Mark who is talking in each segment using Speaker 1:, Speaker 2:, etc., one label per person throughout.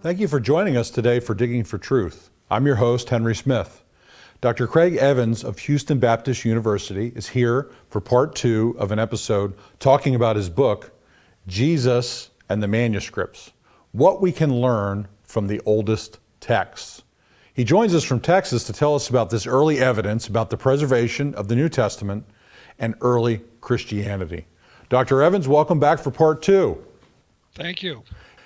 Speaker 1: Thank you for joining us today for Digging for Truth. I'm your host, Henry Smith. Dr. Craig Evans of Houston Baptist University is here for part 2 of an episode talking about his book, Jesus and the Manuscripts, What We Can Learn from the Oldest Texts. He joins us from Texas to tell us about this early evidence about the preservation of the New Testament and early Christianity. Dr. Evans, welcome back for part 2.
Speaker 2: Thank you.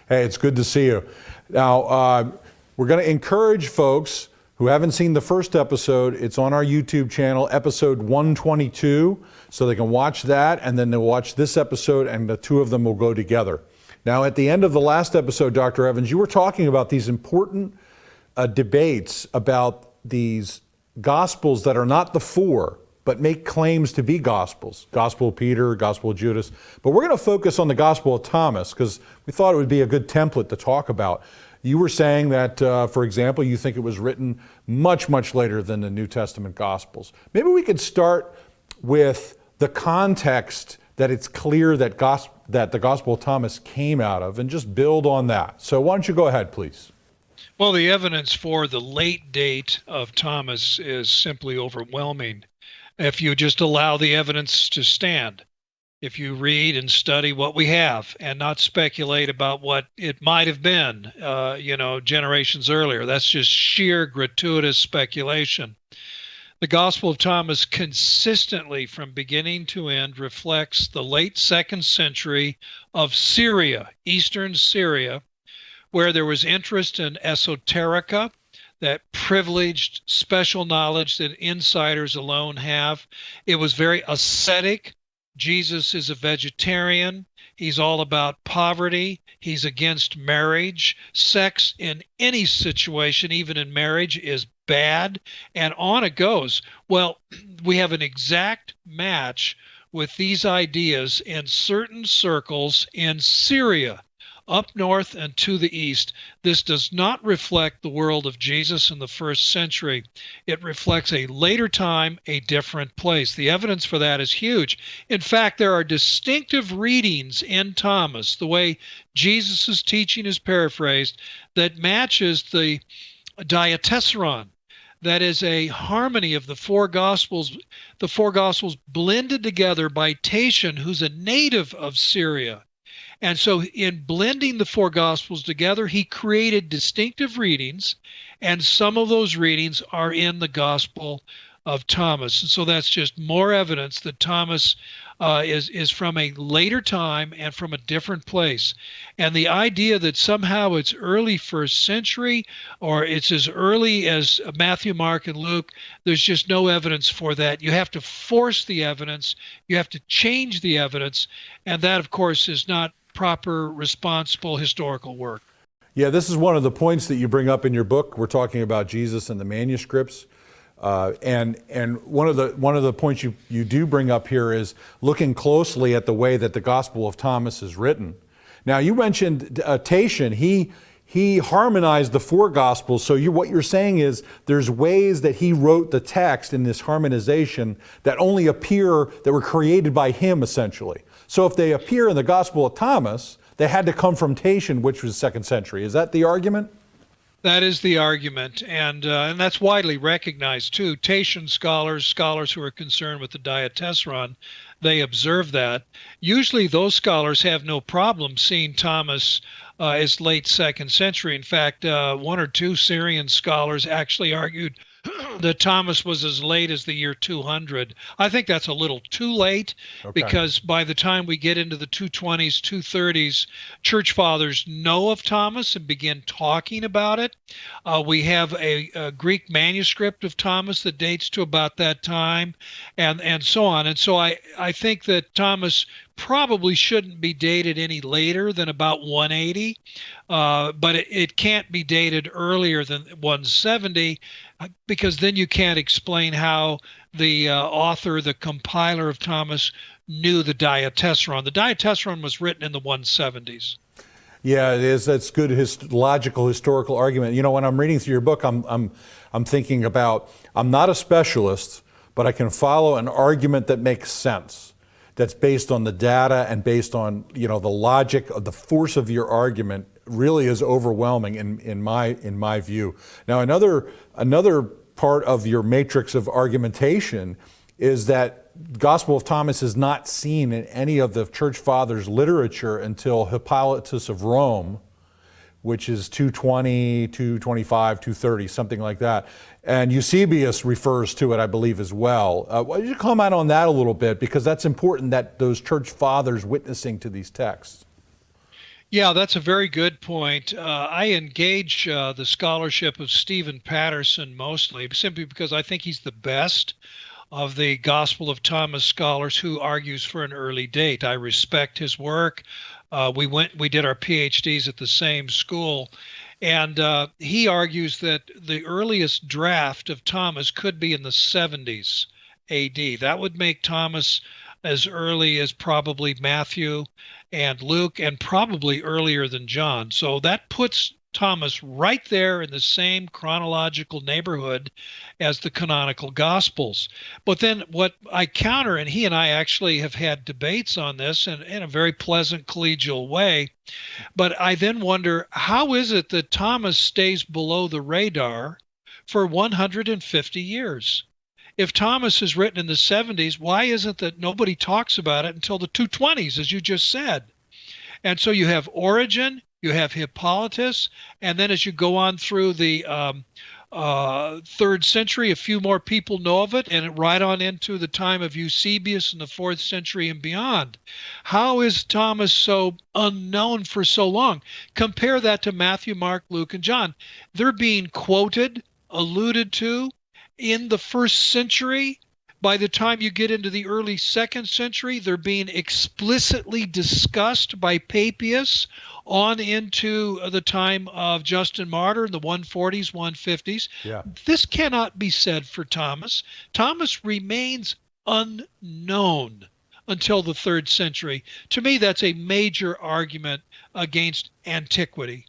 Speaker 1: Hey, it's good to see you. Now, we're going to encourage folks who haven't seen the first episode. It's on our YouTube channel, episode 122, so they can watch that, and then they'll watch this episode, and the two of them will go together. Now, at the end of the last episode, Dr. Evans, you were talking about these important debates about these Gospels that are not the four, but make claims to be Gospels. Gospel of Peter, Gospel of Judas. But we're going to focus on the Gospel of Thomas because we thought it would be a good template to talk about. You were saying that, for example, you think it was written much, much later than the New Testament Gospels. Maybe we could start with the context that it's clear that the Gospel of Thomas came out of and just build on that. So why don't you go ahead, please?
Speaker 2: Well, the evidence for the late date of Thomas is simply overwhelming. If you just allow the evidence to stand, if you read and study what we have and not speculate about what it might have been, generations earlier, that's just sheer gratuitous speculation. The Gospel of Thomas consistently, from beginning to end, reflects the late 2nd century of Syria, Eastern Syria, where there was interest in esoterica, that privileged special knowledge that insiders alone have. It was very ascetic. Jesus is a vegetarian. He's all about poverty. He's against marriage. Sex in any situation, even in marriage, is bad. And on it goes. Well, we have an exact match with these ideas in certain circles in Syria, up north and to the east. This does not reflect the world of Jesus in the 1st century. It reflects a later time, a different place. The evidence for that is huge. In fact, there are distinctive readings in Thomas, the way Jesus' teaching is paraphrased, that matches the diatessaron. That is a harmony of the four Gospels blended together by Tatian, who's a native of Syria. And so in blending the four Gospels together, he created distinctive readings, and some of those readings are in the Gospel of Thomas. And so that's just more evidence that Thomas is from a later time and from a different place. And the idea that somehow it's early 1st century or it's as early as Matthew, Mark, and Luke, there's just no evidence for that. You have to force the evidence. You have to change the evidence. And that, of course, is not proper, responsible historical work.
Speaker 1: Yeah, this is one of the points that you bring up in your book. We're talking about Jesus and the manuscripts. And one of the points you do bring up here is looking closely at the way that the Gospel of Thomas is written. Now, you mentioned Tatian. He harmonized the four Gospels. So what you're saying is there's ways that he wrote the text in this harmonization that only appear, that were created by him, essentially. So if they appear in the Gospel of Thomas, they had to come from Tatian, which was 2nd century. Is that the argument?
Speaker 2: That is the argument, and that's widely recognized too. Tatian scholars who are concerned with the diatessaron, they observe that. Usually those scholars have no problem seeing Thomas as late 2nd century. In fact, one or two Syrian scholars actually argued that Thomas was as late as the year 200. I think that's a little too late, because by the time we get into the 220s, 230s, church fathers know of Thomas and begin talking about it. We have a Greek manuscript of Thomas that dates to about that time, and so on. And so I think that Thomas probably shouldn't be dated any later than about 180, but it can't be dated earlier than 170, because then you can't explain how the author, the compiler of Thomas, knew the diatessaron. The diatessaron was written in the 170s.
Speaker 1: Yeah, it is. That's good logical historical argument. You know, when I'm reading through your book, I'm thinking about, I'm not a specialist, but I can follow an argument that makes sense, that's based on the data and based on, the logic of the force of your argument really is overwhelming in my view. Now, another part of your matrix of argumentation is that Gospel of Thomas is not seen in any of the church fathers' literature until Hippolytus of Rome, which is 220, 225, 230, something like that. And Eusebius refers to it, I believe, as well. Why don't you comment on that a little bit, because that's important, that those church fathers witnessing to these texts.
Speaker 2: Yeah, that's a very good point. I engage the scholarship of Stephen Patterson mostly, simply because I think he's the best of the Gospel of Thomas scholars who argues for an early date. I respect his work. We did our PhDs at the same school, and he argues that the earliest draft of Thomas could be in the 70s AD. That would make Thomas as early as probably Matthew and Luke, and probably earlier than John. So that puts Thomas right there in the same chronological neighborhood as the canonical Gospels. But then what I counter, and he and I actually have had debates on this in a very pleasant collegial way, but I then wonder, how is it that Thomas stays below the radar for 150 years? If Thomas is written in the 70s, why isn't that nobody talks about it until the 220s, as you just said? And so you have Origen, you have Hippolytus, and then as you go on through the 3rd century, a few more people know of it, and right on into the time of Eusebius in the 4th century and beyond. How is Thomas so unknown for so long? Compare that to Matthew, Mark, Luke, and John. They're being quoted, alluded to in the 1st century. By the time you get into the early 2nd century, they're being explicitly discussed by Papias on into the time of Justin Martyr in the 140s, 150s.
Speaker 1: Yeah.
Speaker 2: This cannot be said for Thomas. Thomas remains unknown until the 3rd century. To me, that's a major argument against antiquity.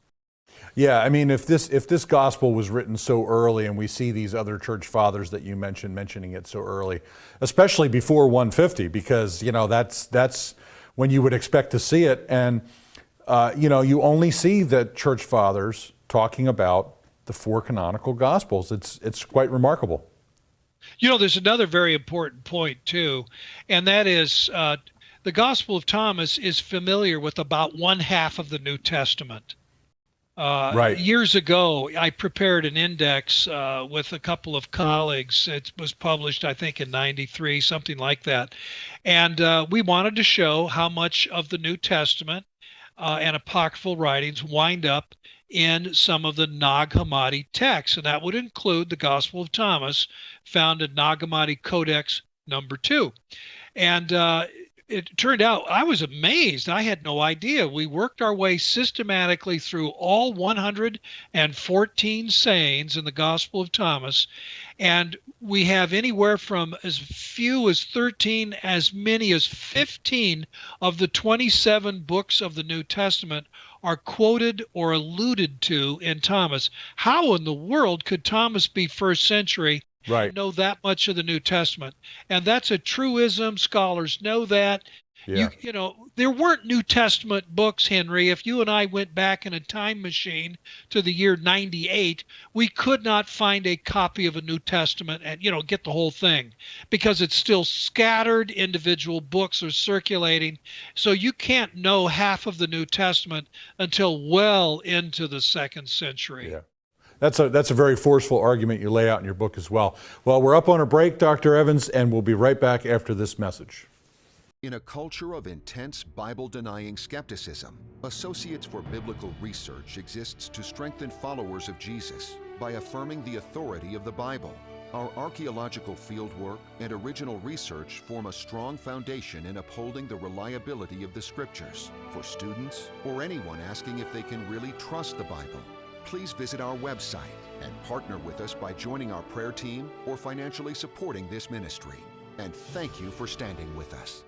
Speaker 1: Yeah, I mean, if this gospel was written so early, and we see these other church fathers that you mentioned mentioning it so early, especially before 150, because that's when you would expect to see it, and you only see the church fathers talking about the 4 canonical gospels. It's quite remarkable.
Speaker 2: There's another very important point too, and that is the Gospel of Thomas is familiar with about 1/2 of the New Testament.
Speaker 1: Right.
Speaker 2: Years ago, I prepared an index with a couple of colleagues. It was published, I think, in '93, something like that. And we wanted to show how much of the New Testament and apocryphal writings wind up in some of the Nag Hammadi texts. And that would include the Gospel of Thomas, found in Nag Hammadi Codex number 2. And it turned out I was amazed. I had no idea. We worked our way systematically through all 114 sayings in the Gospel of Thomas, and we have anywhere from as few as 13, as many as 15 of the 27 books of the New Testament are quoted or alluded to in Thomas. How in the world could Thomas be 1st century?
Speaker 1: Right.
Speaker 2: Know that much of the New Testament? And that's a truism. Scholars know that.
Speaker 1: Yeah.
Speaker 2: There weren't New Testament books, Henry. If you and I went back in a time machine to the year 98, we could not find a copy of a New Testament and, get the whole thing, because it's still scattered. Individual books are circulating. So you can't know half of the New Testament until well into the 2nd century.
Speaker 1: Yeah. That's a very forceful argument you lay out in your book as well. Well, we're up on a break, Dr. Evans, and we'll be right back after this message.
Speaker 3: In a culture of intense Bible-denying skepticism, Associates for Biblical Research exists to strengthen followers of Jesus by affirming the authority of the Bible. Our archaeological fieldwork and original research form a strong foundation in upholding the reliability of the Scriptures for students or anyone asking if they can really trust the Bible. Please visit our website and partner with us by joining our prayer team or financially supporting this ministry. And thank you for standing with us.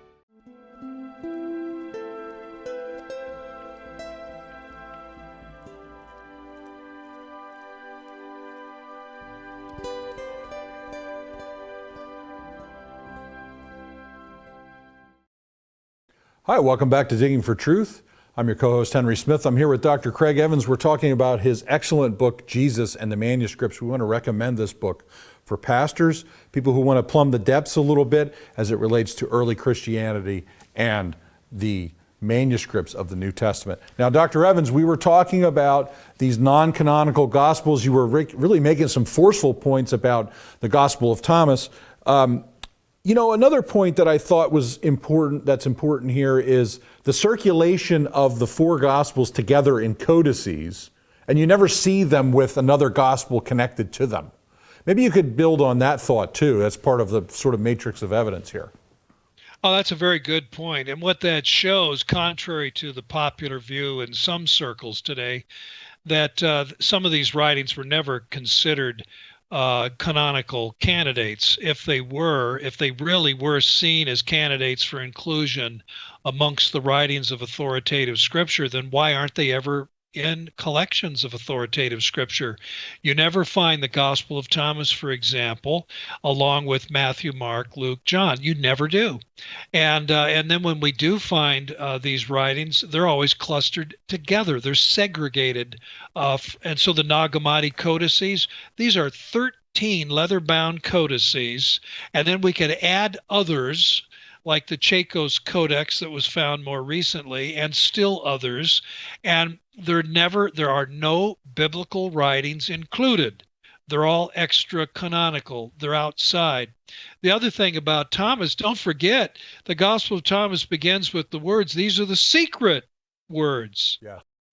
Speaker 1: Hi, welcome back to Digging for Truth. I'm your co-host, Henry Smith. I'm here with Dr. Craig Evans. We're talking about his excellent book, Jesus and the Manuscripts. We want to recommend this book for pastors, people who want to plumb the depths a little bit as it relates to early Christianity and the manuscripts of the New Testament. Now, Dr. Evans, we were talking about these non-canonical Gospels. You were really making some forceful points about the Gospel of Thomas. Another point that I thought was important, that's important here, is the circulation of the four Gospels together in codices, and you never see them with another Gospel connected to them. Maybe you could build on that thought too. That's part of the sort of matrix of evidence here.
Speaker 2: Oh, that's a very good point. And what that shows, contrary to the popular view in some circles today, that some of these writings were never considered canonical candidates. If they really were seen as candidates for inclusion amongst the writings of authoritative scripture, then why aren't they ever in collections of authoritative scripture? You never find the Gospel of Thomas, for example, along with Matthew, Mark, Luke, John. You never do. And then when we do find these writings, they're always clustered together. They're segregated. And so the Nag Hammadi codices, these are 13 leather-bound codices, and then we could add others like the Chacos Codex that was found more recently, and still others, and there are no biblical writings included. They're all extra canonical. They're outside. The other thing about Thomas, don't forget, the Gospel of Thomas begins with the words, these are the secret words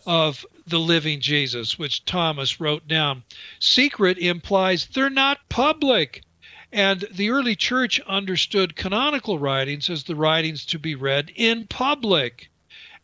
Speaker 2: of the living Jesus, which Thomas wrote down. Secret implies they're not public. And the early church understood canonical writings as the writings to be read in public.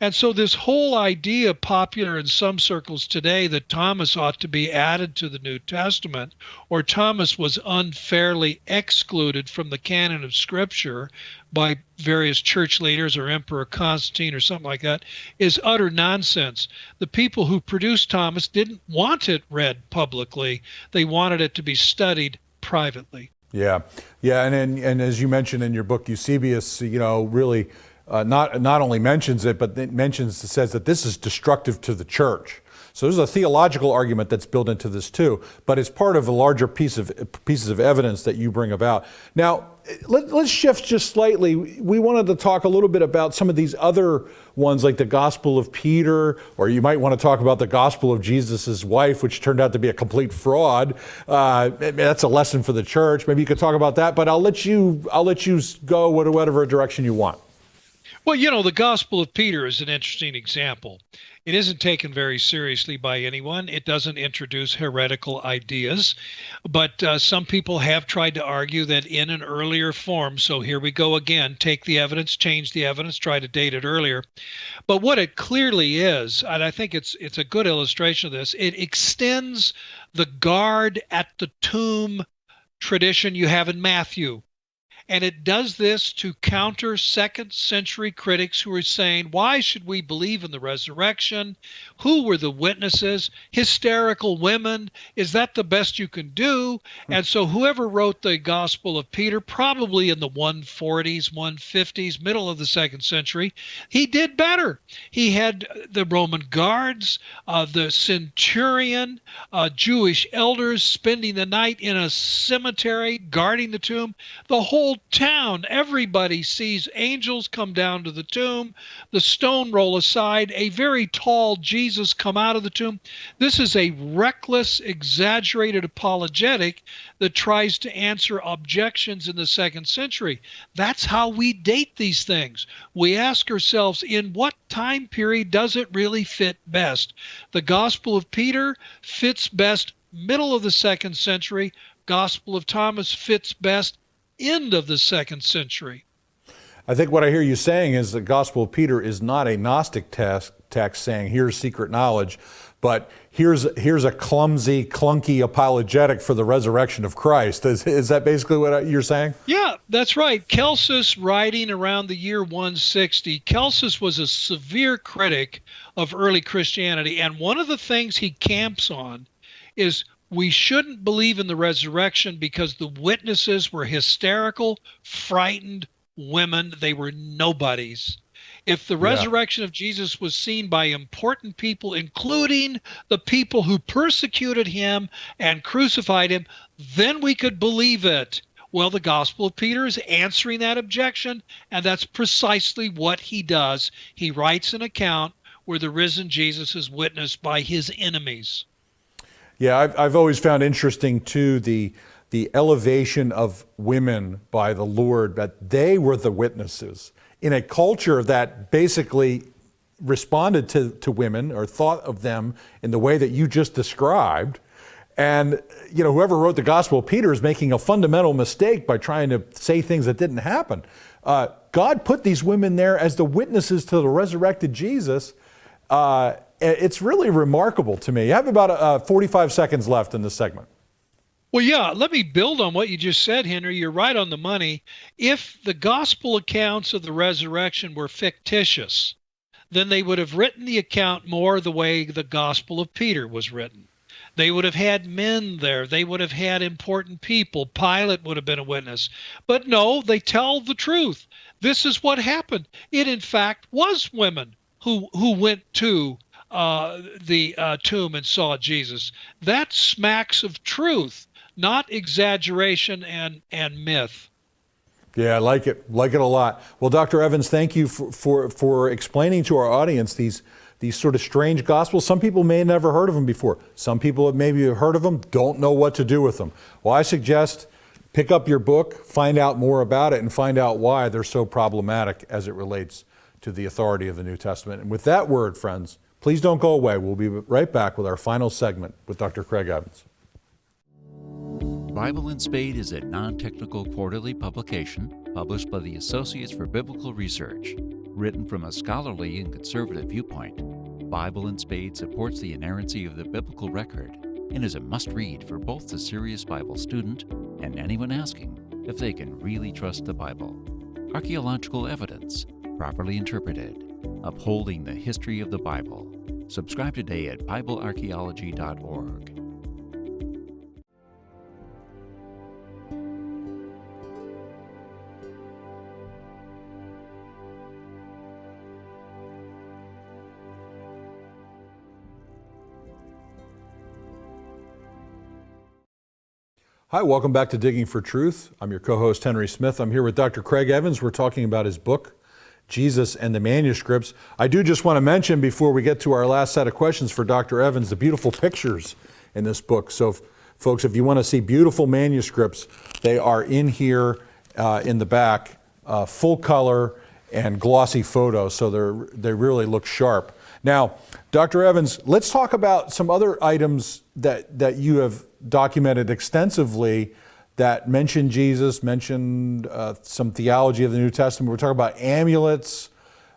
Speaker 2: And so this whole idea, popular in some circles today, that Thomas ought to be added to the New Testament, or Thomas was unfairly excluded from the canon of Scripture by various church leaders or Emperor Constantine or something like that, is utter nonsense. The people who produced Thomas didn't want it read publicly. They wanted it to be studied privately.
Speaker 1: Yeah, and as you mentioned in your book, Eusebius, really not only mentions it, but it says that this is destructive to the church. So there's a theological argument that's built into this too, but it's part of a larger pieces of evidence that you bring about. Now, let's shift just slightly. We wanted to talk a little bit about some of these other ones, like the Gospel of Peter, or you might want to talk about the Gospel of Jesus' wife, which turned out to be a complete fraud. That's a lesson for the church. Maybe you could talk about that, but I'll let you go whatever direction you want.
Speaker 2: Well, the Gospel of Peter is an interesting example. It isn't taken very seriously by anyone. It doesn't introduce heretical ideas, but some people have tried to argue that in an earlier form, so here we go again, take the evidence, change the evidence, try to date it earlier. But what it clearly is, and I think it's a good illustration of this, it extends the guard at the tomb tradition you have in Matthew. And it does this to counter second century critics who are saying, why should we believe in the resurrection? Who were the witnesses? Hysterical women? Is that the best you can do? And so whoever wrote the Gospel of Peter, probably in the 140s, 150s, middle of the second century, he did better. He had the Roman guards, the centurion, Jewish elders spending the night in a cemetery guarding the tomb. The whole town, everybody sees angels come down to the tomb, the stone roll aside, a very tall Jesus come out of the tomb. This is a reckless, exaggerated apologetic that tries to answer objections in the second century. That's how we date these things. We ask ourselves, in what time period does it really fit best? The Gospel of Peter fits best middle of the second century. Gospel of Thomas fits best end of the second century.
Speaker 1: I think what I hear you saying is the Gospel of Peter is not a Gnostic text saying here's secret knowledge, but here's a clumsy, clunky apologetic for the resurrection of Christ. Is that basically what you're saying?
Speaker 2: Yeah, that's right. Celsus, writing around the year 160, Celsus was a severe critic of early Christianity, and one of the things he camps on is we shouldn't believe in the resurrection because the witnesses were hysterical, frightened women. They were nobodies. If the resurrection of Jesus was seen by important people, including the people who persecuted him and crucified him, then we could believe it. Well, the Gospel of Peter is answering that objection, and that's precisely what he does. He writes an account where the risen Jesus is witnessed by his enemies.
Speaker 1: Yeah, I've always found interesting too the elevation of women by the Lord, that they were the witnesses in a culture that basically responded to women or thought of them in the way that you just described. And whoever wrote the Gospel of Peter is making a fundamental mistake by trying to say things that didn't happen. God put these women there as the witnesses to the resurrected Jesus. It's really remarkable to me. You have about 45 seconds left in this segment.
Speaker 2: Well, yeah, let me build on what you just said, Henry. You're right on the money. If the gospel accounts of the resurrection were fictitious, then they would have written the account more the way the Gospel of Peter was written. They would have had men there. They would have had important people. Pilate would have been a witness. But no, they tell the truth. This is what happened. It, in fact, was women who went to the tomb and saw Jesus. That smacks of truth, not exaggeration and myth.
Speaker 1: Yeah, I like it a lot. Well, Dr. Evans, thank you for explaining to our audience these sort of strange gospels. Some people may have never heard of them before. Some people have maybe heard of them, don't know what to do with them. Well, I suggest pick up your book, find out more about it, and find out why they're so problematic as it relates to the authority of the New Testament. And with that word, friends, please don't go away. We'll be right back with our final segment with Dr. Craig Evans.
Speaker 4: Bible in Spade is a non-technical quarterly publication published by the Associates for Biblical Research. Written from a scholarly and conservative viewpoint, Bible in Spade supports the inerrancy of the biblical record and is a must-read for both the serious Bible student and anyone asking if they can really trust the Bible. Archaeological evidence, properly interpreted, upholding the history of the Bible. Subscribe today at BibleArchaeology.org.
Speaker 1: Hi, welcome back to Digging for Truth. I'm your co-host, Henry Smith. I'm here with Dr. Craig Evans. We're talking about his book, Jesus and the Manuscripts. I do just want to mention before we get to our last set of questions for Dr. Evans, the beautiful pictures in this book. So, folks, if you want to see beautiful manuscripts, they are in here in the back, full color and glossy photos, so they really look sharp. Now, Dr. Evans, let's talk about some other items that you have documented extensively that mention Jesus, mentioned some theology of the New Testament. We're talking about amulets,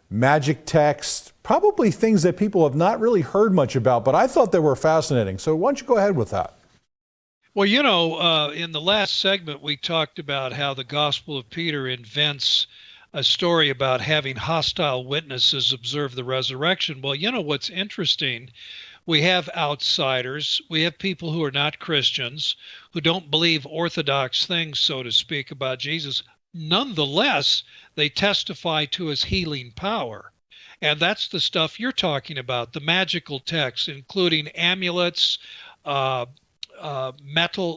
Speaker 1: magic texts, probably things that people have not really heard much about, but I thought they were fascinating. So why don't you go ahead with that?
Speaker 2: Well, in the last segment, we talked about how the Gospel of Peter invents a story about having hostile witnesses observe the resurrection. Well, what's interesting? We have outsiders. We have people who are not Christians, who don't believe orthodox things, so to speak, about Jesus. Nonetheless, they testify to his healing power. And that's the stuff you're talking about, the magical texts, including amulets, metal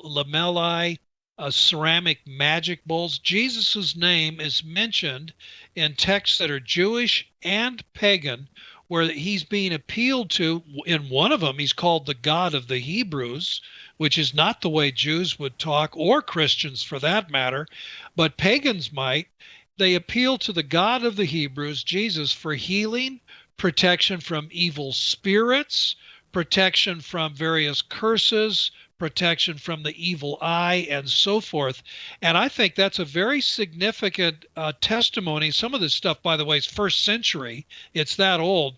Speaker 2: lamellae, ceramic magic bowls. Jesus' name is mentioned in texts that are Jewish and pagan, where he's being appealed to. In one of them, he's called the God of the Hebrews, which is not the way Jews would talk, or Christians for that matter, but pagans might. They appeal to the God of the Hebrews, Jesus, for healing, protection from evil spirits, protection from various curses, protection from the evil eye, and so forth. And I think that's a very significant testimony. Some of this stuff, by the way, is first century. It's that old.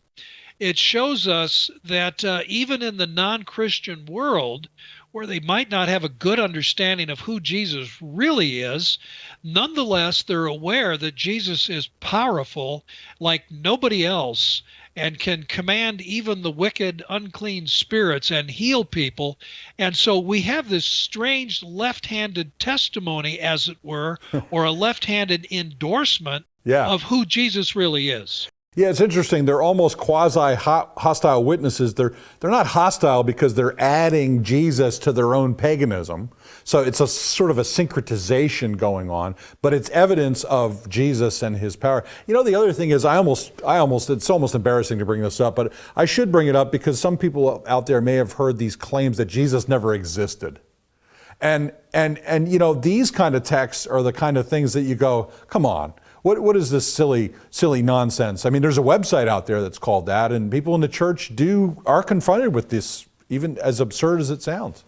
Speaker 2: It shows us that even in the non-Christian world, where they might not have a good understanding of who Jesus really is, nonetheless, they're aware that Jesus is powerful like nobody else and can command even the wicked, unclean spirits and heal people. And so we have this strange left-handed testimony, as it were, or a left-handed endorsement of who Jesus really is.
Speaker 1: Yeah, it's interesting. They're almost quasi-hostile witnesses. They're not hostile because they're adding Jesus to their own paganism. So it's a sort of a syncretization going on, but it's evidence of Jesus and his power. You know, the other thing is it's almost embarrassing to bring this up, but I should bring it up because some people out there may have heard these claims that Jesus never existed. And you know, these kind of texts are the kind of things that you go, come on. What is this silly nonsense? I mean, there's a website out there that's called that, and people in the church are confronted with this, even as absurd as it sounds.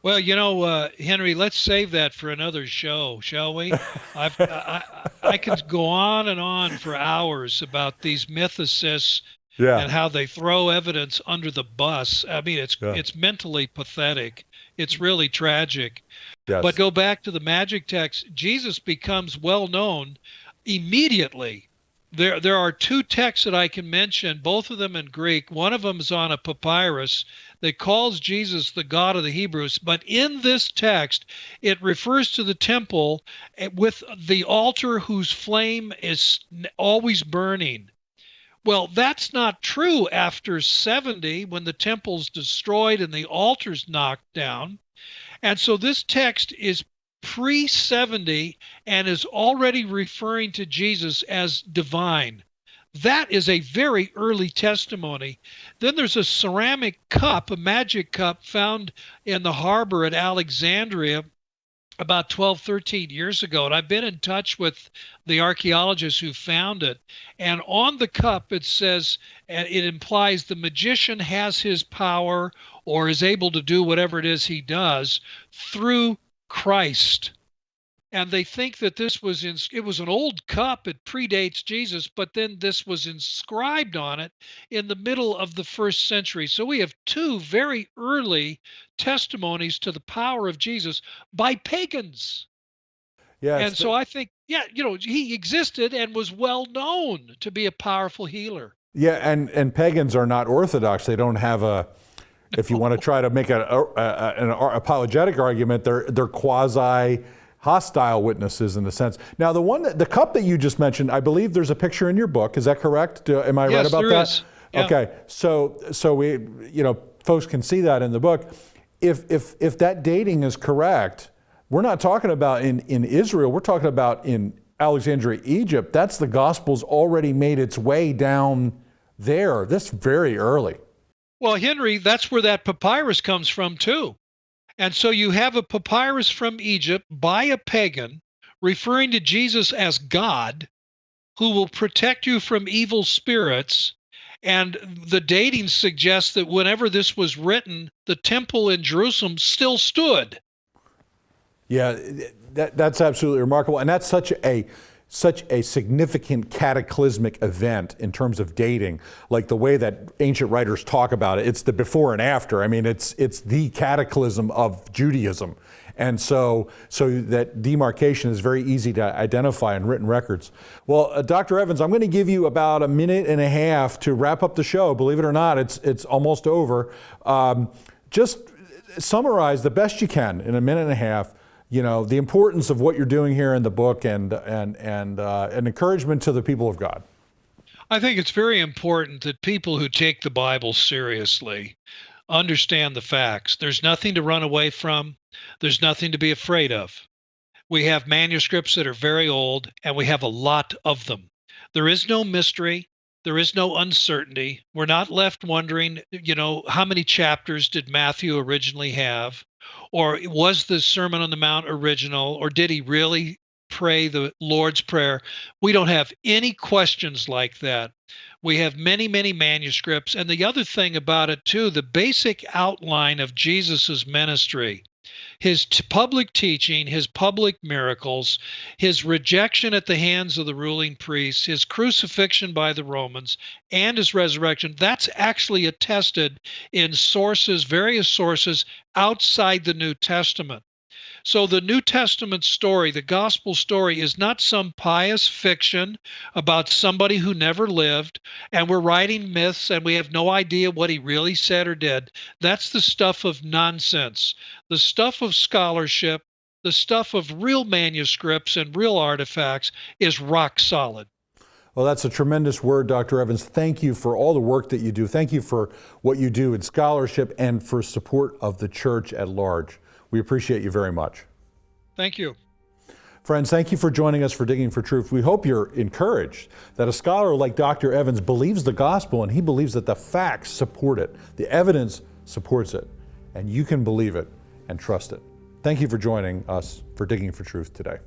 Speaker 2: Well, you know, Henry, let's save that for another show, shall we? I could go on and on for hours about these mythicists and how they throw evidence under the bus. I mean, it's mentally pathetic. It's really tragic.
Speaker 1: Yes.
Speaker 2: But go back to the magic text. Jesus becomes well known immediately. There are two texts that I can mention, both of them in Greek. One of them is on a papyrus that calls Jesus the God of the Hebrews. But in this text, it refers to the temple with the altar whose flame is always burning. Well, that's not true after 70 when the temple's destroyed and the altar's knocked down. And so this text is pre-70 and is already referring to Jesus as divine. That is a very early testimony. Then there's a ceramic cup, a magic cup found in the harbor at Alexandria about 12, 13 years ago. And I've been in touch with the archaeologists who found it. And on the cup, it says, and it implies the magician has his power or is able to do whatever it is he does through Christ. And they think that it was an old cup. It predates Jesus, but then this was inscribed on it in the middle of the 1st century. So we have two very early testimonies to the power of Jesus by pagans.
Speaker 1: Yeah,
Speaker 2: and so I think, he existed and was well known to be a powerful healer.
Speaker 1: Yeah, and pagans are not orthodox. They don't have if you want to try to make an apologetic argument, they're quasi-hostile witnesses in a sense. Now, the cup that you just mentioned, I believe there's a picture in your book. Is that correct? Am I right about that?
Speaker 2: Yes, there is. Yeah.
Speaker 1: Okay, so we, folks can see that in the book. If that dating is correct, we're not talking about in Israel. We're talking about in Alexandria, Egypt. That's the gospel's already made its way down there. That's very early.
Speaker 2: Well, Henry, that's where that papyrus comes from too. And so you have a papyrus from Egypt by a pagan referring to Jesus as God, who will protect you from evil spirits. And the dating suggests that whenever this was written, the temple in Jerusalem still stood.
Speaker 1: Yeah, that's absolutely remarkable. And that's such a significant cataclysmic event in terms of dating, like the way that ancient writers talk about it. It's the before and after. I mean, it's the cataclysm of Judaism. And so that demarcation is very easy to identify in written records. Well, Dr. Evans, I'm going to give you about a minute and a half to wrap up the show. Believe it or not, it's almost over. Just summarize the best you can in a minute and a half, the importance of what you're doing here in the book and an encouragement to the people of God.
Speaker 2: I think it's very important that people who take the Bible seriously understand the facts. There's nothing to run away from. There's nothing to be afraid of. We have manuscripts that are very old, and we have a lot of them. There is no mystery. There is no uncertainty. We're not left wondering, how many chapters did Matthew originally have? Or was the Sermon on the Mount original? Or did he really pray the Lord's Prayer? We don't have any questions like that. We have many, many manuscripts. And the other thing about it, too, the basic outline of Jesus's ministry, his public teaching, his public miracles, his rejection at the hands of the ruling priests, his crucifixion by the Romans, and his resurrection, that's actually attested in various sources outside the New Testament. So the New Testament story, the gospel story, is not some pious fiction about somebody who never lived, and we're writing myths and we have no idea what he really said or did. That's the stuff of nonsense. The stuff of scholarship, the stuff of real manuscripts and real artifacts is rock solid.
Speaker 1: Well, that's a tremendous word, Dr. Evans. Thank you for all the work that you do. Thank you for what you do in scholarship and for support of the church at large. We appreciate you very much.
Speaker 2: Thank you.
Speaker 1: Friends, thank you for joining us for Digging for Truth. We hope you're encouraged that a scholar like Dr. Evans believes the gospel, and he believes that the facts support it. The evidence supports it, and you can believe it and trust it. Thank you for joining us for Digging for Truth today.